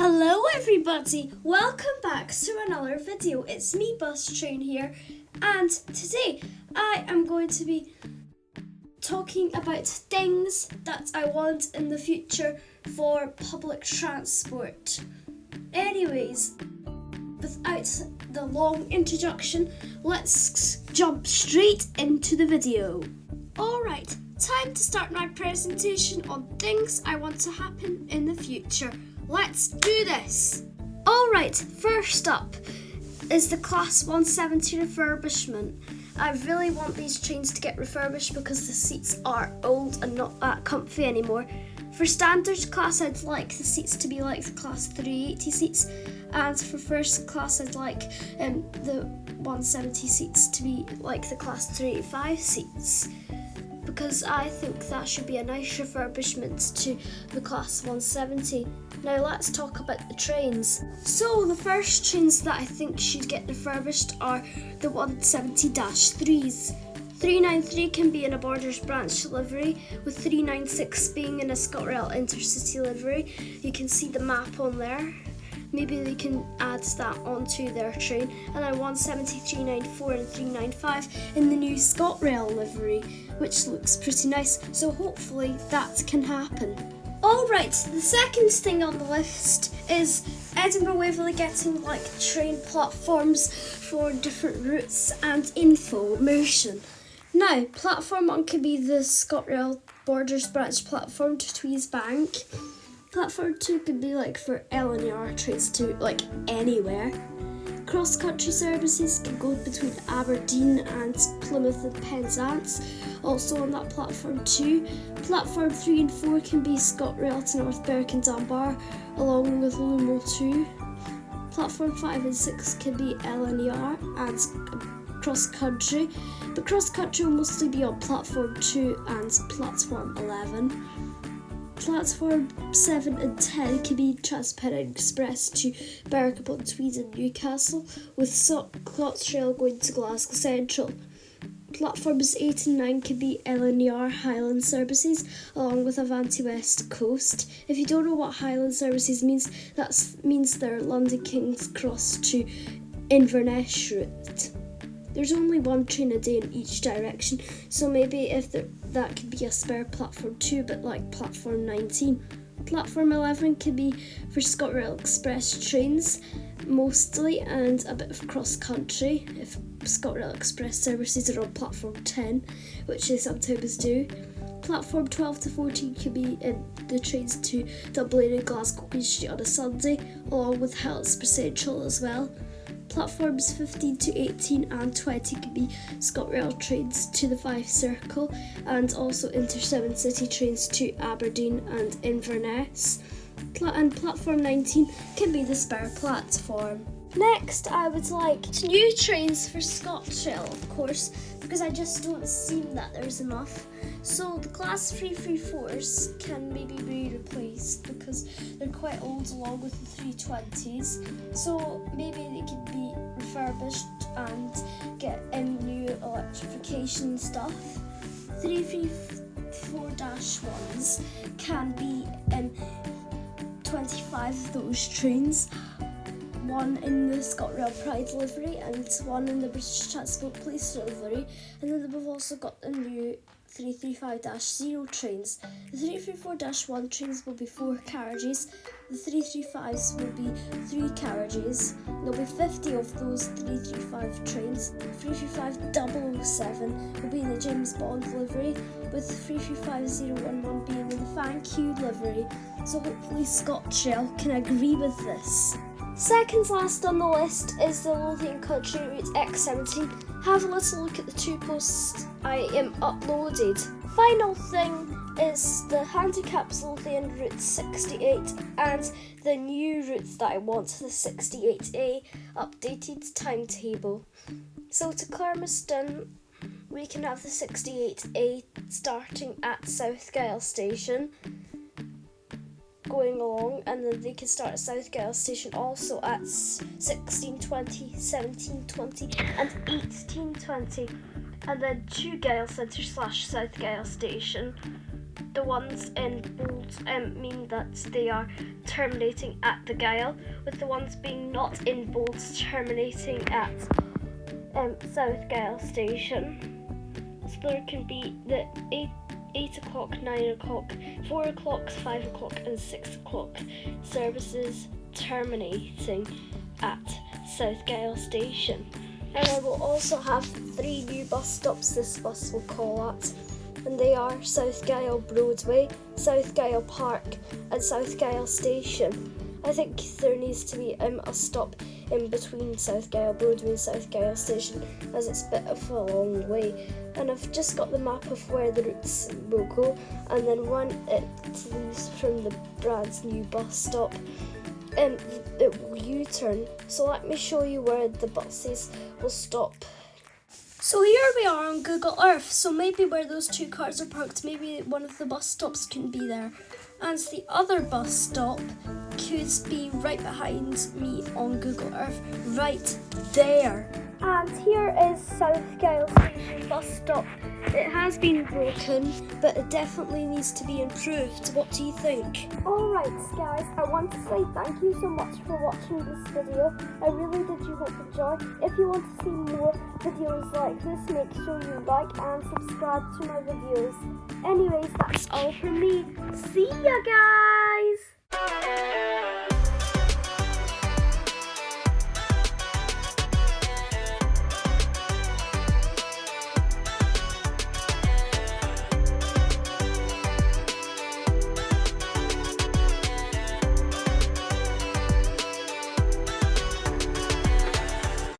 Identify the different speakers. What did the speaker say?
Speaker 1: Hello everybody, welcome back to another video. It's me, Bus Train here, and today I am going to be talking about things that I want in the future for public transport. Anyways, without the long introduction, let's jump straight into the video. Alright, time to start my presentation on things I want to happen in the future. Let's do this! Alright, first up is the Class 170 refurbishment. I really want these trains to get refurbished because the seats are old and not that comfy anymore. For standard class, I'd like the seats to be like the Class 380 seats, and for first class, I'd like the 170 seats to be like the Class 385 seats, because I think that should be a nice refurbishment to the Class 170. Now let's talk about the trains. So the first trains that I think should get refurbished are the 170-3s. 393 can be in a Borders branch livery, with 396 being in a ScotRail Intercity livery. You can see the map on there. Maybe they can add that onto their train. And then 170, 394 and 395 in the new ScotRail livery, which looks pretty nice. So hopefully that can happen. Alright, the second thing on the list is Edinburgh Waverley getting train platforms for different routes and information. Now, platform 1 could be the ScotRail Borders branch platform to Tweeds Bank. Platform 2 could be for LNER trains to anywhere. Cross-country services can go between Aberdeen and Plymouth and Penzance, also on that platform 2. Platform 3 and 4 can be ScotRail to North Berwick and Dunbar, along with Lumo 2. Platform 5 and 6 can be LNER and cross-country, but cross-country will mostly be on platform 2 and platform 11. Platform 7 and 10 can be Transpennine Express to Berwick upon Tweed and Newcastle, with ScotRail going to Glasgow Central. Platforms 8 and 9 can be LNER Highland services, along with Avanti West Coast. If you don't know what Highland services means, that means they're London King's Cross to Inverness route. There's only one train a day in each direction, so maybe that could be a spare platform 2, but platform 19. Platform 11 could be for ScotRail Express trains, mostly, and a bit of cross-country, if ScotRail Express services are on platform 10, which they sometimes do. Platform 12 to 14 could be in the trains to Dublin and Glasgow Queen Street on a Sunday, along with Hillsborough Central as well. Platforms 15 to 18 and 20 could be ScotRail trains to the Fife Circle, and also Inter-Seven City trains to Aberdeen and Inverness. And platform 19 can be the spare platform. Next, I would like new trains for ScotRail, of course, because I just don't seem that there's enough. So the Class 334s can maybe be replaced because they're quite old, along with the 320s. So maybe they could be refurbished and get new electrification stuff. 334-1s can be 25 of those trains. One in the ScotRail Pride livery and one in the British Transport Police livery, and then we've also got the new 335-0 trains. The 334-1 trains will be 4 carriages, the 335s will be 3 carriages. There'll be 50 of those 335 trains. 335-007 will be in the James Bond livery, with 335-011 being in the Thank You livery, so hopefully ScotRail can agree with this. Second last on the list is the Lothian Country Route X17. Have a little look at the 2 posts I uploaded. Final thing is the Handicaps Lothian Route 68 and the new routes that I want, the 68A updated timetable. So to Clermiston, we can have the 68A starting at South Gyle Station, going along, and then they can start at South Gyle Station also at 16:20, 17:20 and 18:20, and then to Gyle Centre / South Gyle Station the ones in bold mean that they are terminating at the Gyle, with the ones being not in bold terminating at South Gyle Station. So there can be the 8 o'clock, 9 o'clock, 4 o'clock, 5 o'clock and 6 o'clock services terminating at South Gyle Station. And I will also have 3 new bus stops this bus will call at, and they are South Gyle Broadway, South Gyle Park and South Gyle Station. I think there needs to be a stop in between South Gyle Broadway and South Gyle Station, as it's a bit of a long way. And I've just got the map of where the routes will go, and then when it leaves from the brand new bus stop, it will U-turn. So let me show you where the buses will stop. So here we are on Google Earth, so maybe where those 2 cars are parked, maybe one of the bus stops can be there. And the other bus stop could be right behind me on Google Earth, right there. And here is South Gyle Station bus stop. It has been broken, but it definitely needs to be improved. What do you think? Alright guys, I want to say thank you so much for watching this video. I really did you hope you enjoy. If you want to see more videos like this, make sure you like and subscribe to my videos. Anyways, that's all from me. See ya guys!